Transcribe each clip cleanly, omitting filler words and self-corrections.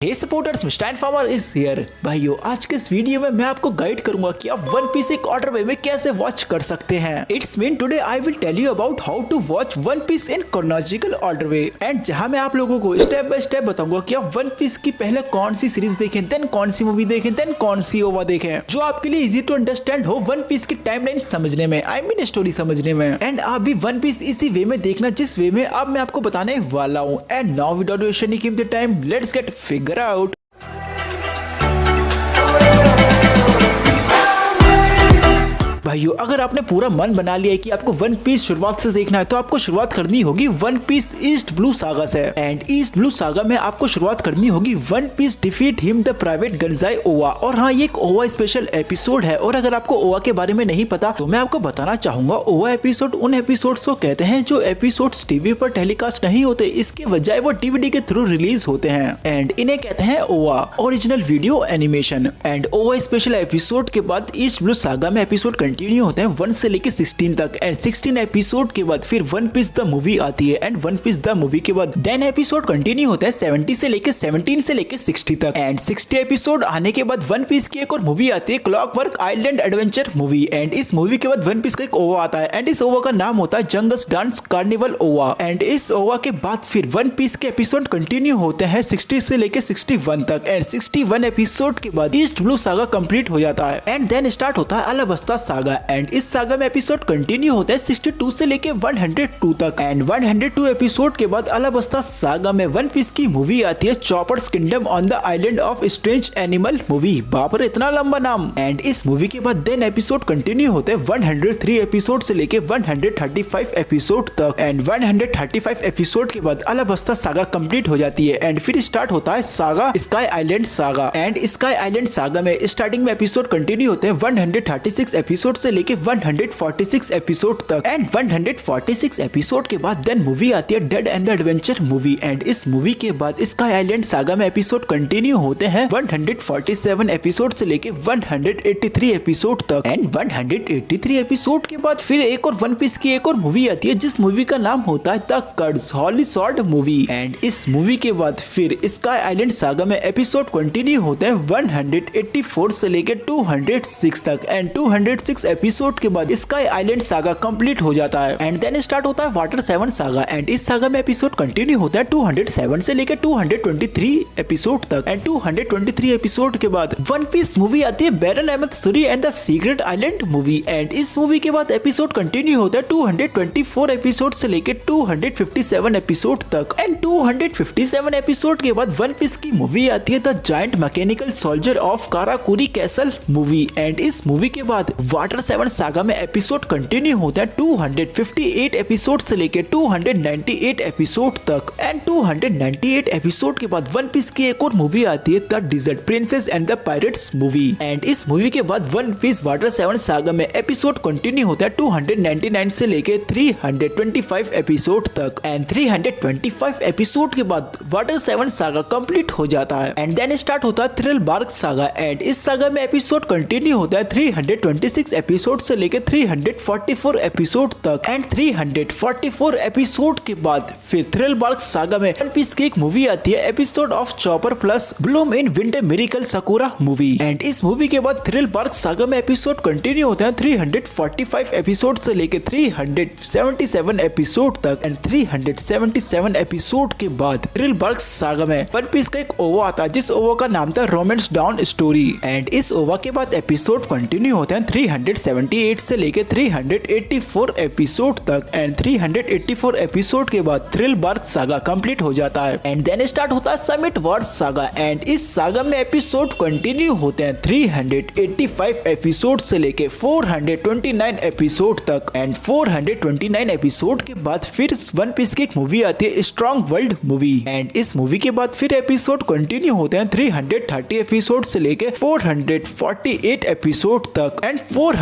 Hey supporters, mister farmer is here. भाइयों, आज के इस वीडियो में मैं आपको गाइड करूंगा कि आप वन पीस एक ऑर्डर वे में कैसे वॉच कर सकते हैं। It's mean today I will tell you about how to watch One Piece in chronological order way, and जहां मैं आप लोगों को स्टेप बाय स्टेप बताऊंगा कि आप वन पीस की पहले कौन सी सीरीज देखें, देन कौन सी मूवी देखें, देन कौन सी ओवा देखें, जो आपके लिए इजी टू अंडरस्टैंड हो वन पीस की टाइमलाइन समझने में, आई मीन स्टोरी समझने में। एंड आप भी वन पीस इसी वे में देखना जिस वे में अब मैं आपको बताने वाला हूँ। And now without wasting any keep the time, let's get figure out. भाइयों, अगर आपने पूरा मन बना लिया है कि आपको वन पीस शुरुआत से देखना है, तो आपको शुरुआत करनी होगी one piece east blue saga से। एंड ईस्ट ब्लू सागा में आपको शुरुआत करनी होगी one piece defeat him the private Ganzack OVA. और हाँ, ये एक ओवा स्पेशल एपिसोड है। और अगर आपको ओवा के बारे में नहीं पता तो मैं आपको बताना चाहूंगा, ओवा एपिसोड उन एपिसोड्स को कहते हैं जो एपिसोड्स टीवी पर टेलीकास्ट नहीं होते, इसके बजाय वो डीवीडी के थ्रू रिलीज होते हैं। एंड इन्हें कहते हैं ओवा, ओरिजिनल वीडियो एनिमेशन। एंड ओवा स्पेशल एपिसोड के बाद ईस्ट ब्लू सागा में एपिसोड कंटिन्यू होते हैं 1 से लेके 16 तक। एंड 16 एपिसोड के बाद फिर वन पीस द मूवी आती है। And One Piece the movie के बाद देन एपिसोड कंटिन्यू होते हैं 70 से लेके 17 से लेके 60 तक। एंड 60 एपिसोड आने के बाद वन पीस की एक और मूवी आती है, clockwork island adventure movie. And इस मूवी के बाद वन पीस का एक ओवा आता है। एंड इस ओवा का नाम होता है जंगस डांस कार्निवल ओवा। एंड इस ओवा के बाद फिर वन पीस के एपिसोड कंटिन्यू होते हैं 60 से लेके 61 तक। एंड 61 एपिसोड के बाद ईस्ट ब्लू सागा कंप्लीट हो जाता है। एंड देन स्टार्ट होता है अलाबास्ता सागा। एंड इस सागा में एपिसोड कंटिन्यू होते हैं 62 से लेके 102 तक। एंड 102 एपिसोड के बाद अलाबास्ता सागा में वन पीस की मूवी आती है, choppers kingdom on the island of strange animal movie. बाप रे, इतना लंबा नाम। एंड इस मूवी के बाद देन एपिसोड कंटिन्यू होते हैं 103 एपिसोड से लेके 135 एपिसोड तक। एंड 135 एपिसोड के बाद अलाबास्ता सागा कंप्लीट हो जाती है। एंड फिर स्टार्ट होता है saga sky island saga. And sky island saga में स्टार्टिंग में एपिसोड कंटिन्यू होते हैं 136 एपिसोड से लेके 146 एपिसोड तक। एंड 146 एपिसोड के बाद देन मूवी आती है dead and the adventure movie. And इस मूवी के बाद स्काई आइलैंड सागा में एपिसोड कंटिन्यू होते हैं 147 एपिसोड से लेके 183 एपिसोड तक। एंड 183 एपिसोड के बाद फिर एक और वन पीस की एक और मूवी आती है, जिस मूवी का नाम होता है the cursed holy sword movie. And इस मूवी के बाद फिर स्काई आइलैंड सागा में एपिसोड कंटिन्यू होते हैं 184 से लेके 206 तक। एंड 206 एपिसोड के बाद स्काई आइलैंड सागा कंप्लीट हो जाता है। एंड देन स्टार्ट होता है वाटर 7 सागा। एंड इस सागा में एपिसोड कंटिन्यू होता है 207 से लेकर 223 एपिसोड तक। एंड 223 एपिसोड के बाद वन पीस मूवी आती है Baron Omatsuri and the secret island movie. And इस मूवी के बाद एपिसोड कंटिन्यू होता है 224 एपिसोड से लेकर 257 एपिसोड तक। एंड 257 एपिसोड के बाद वन पीस की मूवी आती है the giant mechanical soldier of Karakuri castle movie. And इस मूवी के बाद वाटर 7 सागा में एपिसोड कंटिन्यू होता है 258 एपिसोड से लेके 298 एपिसोड तक। एंड 298 एपिसोड के बाद वन पीस की एक और मूवी आती है the dessert princess and the pirates movie. And इस मूवी के बाद वन पीस वाटर 7 सागा में एपिसोड कंटिन्यू होता है 299 से लेके 325 एपिसोड तक। एंड 325 एपिसोड के बाद वाटर 7 सागा कंप्लीट हो जाता है। एंड देन स्टार्ट होता है थ्रिल बार्क सागा। एंड इस सागा में एपिसोड कंटिन्यू होता है 326 एपिसोड से लेके 344 एपिसोड तक। एंड 344 एपिसोड के बाद फिर थ्रिल बार्क सागा में वन पीस की एक मूवी आती है, episode of chopper plus Bloom in winter miracle sakura movie. And इस मूवी के बाद थ्रिल बार्क सागा में एपिसोड कंटिन्यू होते हैं 345 एपिसोड से लेके 377 एपिसोड तक। एंड 377 एपिसोड के बाद थ्रिल बार्क सागा में वन पीस का एक ओवा आता है, जिस ओवा का नाम था रोमांस डाउन स्टोरी। एंड इस ओवा के बाद एपिसोड कंटिन्यू होते हैं 378 से लेके 384 एपिसोड तक। एंड 384 एपिसोड के बाद थ्रिल बार्क सागा कंप्लीट हो जाता है। एंड देन स्टार्ट होता है समिट वॉर्स सागा। एंड इस सागा में एपिसोड कंटिन्यू होते हैं 385 एपिसोड से लेके 429 एपिसोड तक। एंड 429 एपिसोड के बाद फिर वन पीस की एक मूवी आती है स्ट्रॉन्ग वर्ल्ड मूवी। एंड इस मूवी के बाद फिर एपिसोड कंटिन्यू होते हैं 330 एपिसोड से लेके 448 एपिसोड तक। एंड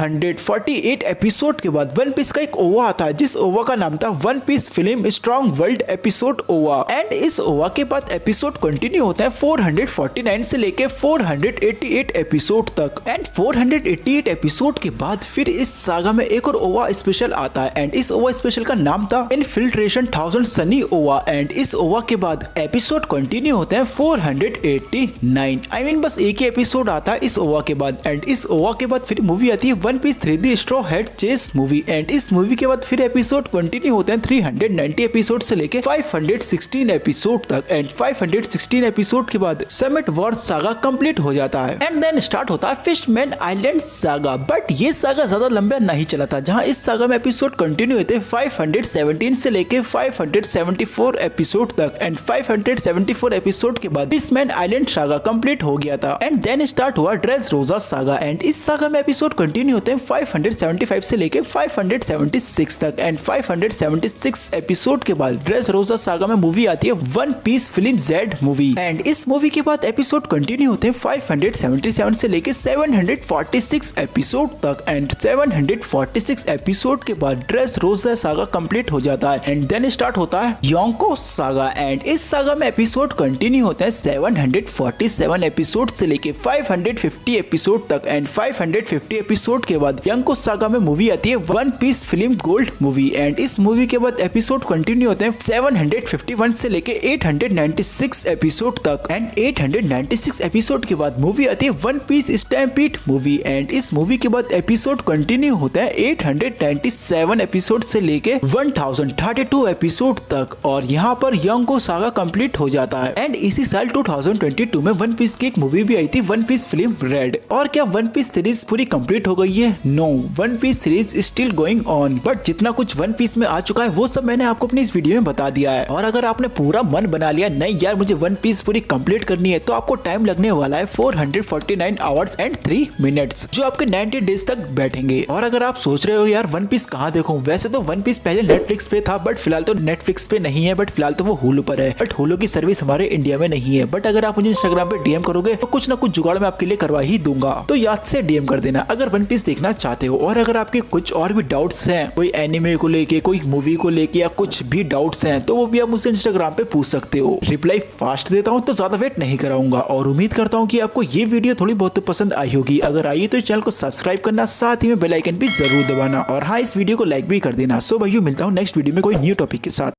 448 एपिसोड के बाद वन पीस का एक ओवा आता है, जिस ओवा का नाम था One Piece film strong world episode OVA. And इस ओवा के बाद एपिसोड कंटिन्यू होता है 449 से लेके 488 एपिसोड तक। एंड 488 एपिसोड के बाद फिर इस सागा में एक और ओवा स्पेशल आता है, एंड इस ओवा स्पेशल का नाम था इनफिल्ट्रेशन 1000 सनी ओवा। एंड इस ओवा के बाद एपिसोड कंटिन्यू होते हैं 489। आई मीन बस एक ही एपिसोड आता है इस ओवा के बाद। एंड इस ओवा के बाद फिर मूवी आती है One Piece 3D straw head chase movie. And इस मूवी के बाद फिर एपिसोड कंटिन्यू होते हैं 390 एपिसोड से लेके 516 एपिसोड तक। एंड 516 एपिसोड के बाद समिट वॉर सागा कंप्लीट हो जाता है। एंड देन स्टार्ट होता है फिशमैन आइलैंड सागा। बट ये सागा ज्यादा लंबा नहीं चला था, जहां इस सागा में एपिसोड कंटिन्यू होते 517 से लेके 574 एपिसोड तक। एंड 574 एपिसोड के बाद फिशमैन आइलैंड सागा कंप्लीट हो गया था। एंड देन स्टार्ट हुआ ड्रेस रोजा सागा। एंड इस सागा में एपिसोड कंटिन्यू होते हैं 575 से लेके 576 तक। एंड 576 एपिसोड के बाद ड्रेस रोजा सागा में मूवी आती है One Piece film Z movie. And इस मूवी के बाद एपिसोड कंटिन्यू होते हैं 577 से लेके 746 एपिसोड तक। एंड 746 एपिसोड के बाद ड्रेस रोजा सागा कंप्लीट हो जाता है। एंड देन स्टार्ट होता है योंको सागा। एंड इस सागा में एपिसोड कंटिन्यू होते हैं 747 एपिसोड से लेके 550 एपिसोड तक। एंड 550 एपिसोड के बाद योंको सागा में मूवी आती है One Piece film gold movie. And इस मूवी के बाद एपिसोड कंटिन्यू होते हैं 751 से लेके 896 एपिसोड तक। एंड 896 एपिसोड के बाद मूवी आती है One Piece stampede movie. And इस मूवी के बाद एपिसोड कंटिन्यू होता है 897 एपिसोड से लेके 1032 एपिसोड तक। और यहाँ पर योंको सागा कंप्लीट हो जाता है। एंड इसी साल 2022 में वन पीस की एक मूवी भी आई थी वन पीस फिल्म रेड। और क्या वन पीस सीरीज पूरी कंप्लीट हो गई है? No, One Piece series still going on. But जितना कुछ वन पीस में आ चुका है वो सब मैंने आपको अपनी इस वीडियो में बता दिया है। और अगर आपने पूरा मन बना लिया नहीं यार मुझे वन पीस पूरी कंप्लीट करनी है, तो आपको टाइम लगने वाला है 449 आवर्स एंड 3 मिनट्स, जो आपके 90 डेज तक बैठेंगे। और अगर आप सोच रहे हो यार वन पीस कहाँ देखूं, वैसे तो वन पीस पहले नेटफ्लिक्स पे था, बट फिलहाल तो नेटफ्लिक्स पे नहीं है, बट फिलहाल तो वो हुलू पर है। बट हुलू की सर्विस हमारे इंडिया में नहीं है। बट अगर आप मुझे इंस्टाग्राम पे डीएम करोगे तो कुछ ना कुछ जुगाड़ मैं आपके लिए करवा ही दूंगा। तो याद से डीएम कर देना अगर वन पीस देखना चाहते हो। और अगर आपके कुछ और भी डाउट्स हैं, कोई एनिमे को लेके, कोई मूवी को लेके, या कुछ भी डाउट्स हैं, तो वो भी आप मुझसे इंस्टाग्राम पे पूछ सकते हो। रिप्लाई फास्ट देता हूँ तो ज्यादा वेट नहीं कराऊंगा। और उम्मीद करता हूँ कि आपको ये वीडियो थोड़ी बहुत पसंद आई होगी। अगर आई तो इस चैनल को सब्सक्राइब करना, साथ ही में बेल आइकन भी जरूर दबाना। और हाँ, इस वीडियो को लाइक भी कर देना। सो भाइयों, मिलता हूँ नेक्स्ट वीडियो में कोई न्यू टॉपिक के साथ।